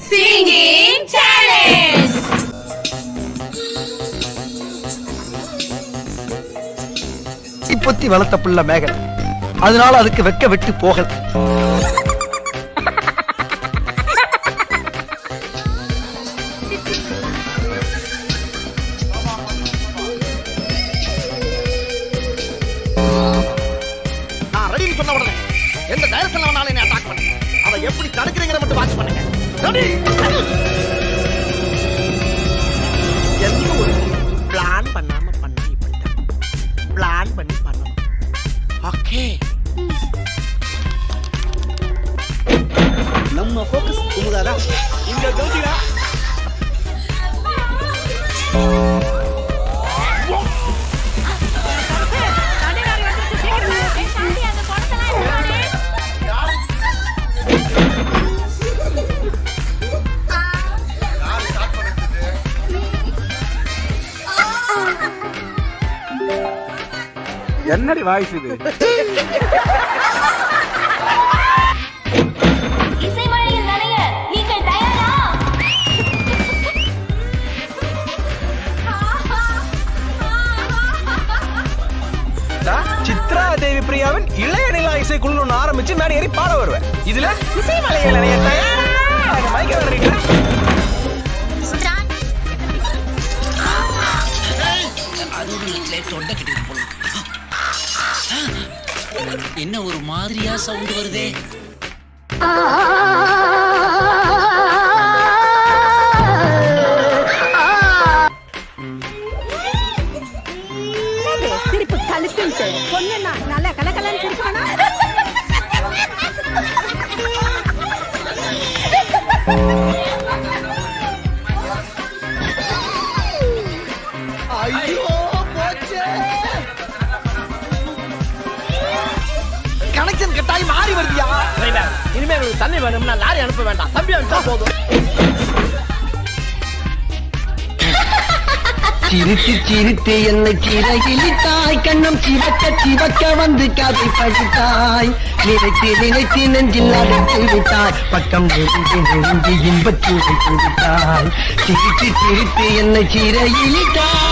Singing challenge. இப்பத்தி வளர்த்த புள்ள மேகல், அதனால அதுக்கு வெக்க வெட்டு போகல். நான் ரெடி சொன்ன உடனே எந்த டைரக்ஷன்ல வேணாலும் என்ன அட்டாக் பண்ணுங்க. அதை எப்படி தடுக்கிறீங்கற மட்டும் வாட்ச் பண்ணுங்க. ரெடி? எந்த ஒரு பிளான் பண்ணாம பண்ணி பண்ணிட்டேன். பிளான் பண்ணி பண்ணணும். ஓகே. நம்ம ஃபோக்கஸ் குமுதாடா. இங்க கவுண்டியா. என்னடி வாய்ஸ் இது? இசைமழையில் நனைய நீங்கள் தயாரா? சித்ரா தேவி பிரியாவின் இளைய நிலா இசைக்குழு ஒன்று ஆரம்பிச்சு மேலே ஏறி பாட வருவேன். இதுல இசைமலையில் நனைய தயாரா? மைக்க விளையாடுறீங்களா? என்ன ஒரு மாதிரியா சவுண்ட் வருதே? சிரிப்பு கழுத்து பொண்ணுன்னா நல்ல கலகலன்னு சிரிப்பானா? ஐயோ போச்சே. கனெக்ஷன் கட்டாயி மாறி வருதியா? இனிமே உங்களுக்கு தண்ணி வேணும்னா லாரி அனுப்ப வேண்டாம், தம்பி அனுப்பிச்சா போதும். சிரித்து சிரித்து என்னை சிறகிலிட்டாய், கண்ணம் சிவக்க சிவக்க வந்து கதை படித்தாய், நினைத்து நினைத்து நெஞ்சில் அடைத்து விட்டாய், பக்கம் நெருங்கி நெருங்கி இன்பச்சூரை கொடுத்தாய், சிரித்து சிரித்து என்னை சிறகிலிட்டாய்.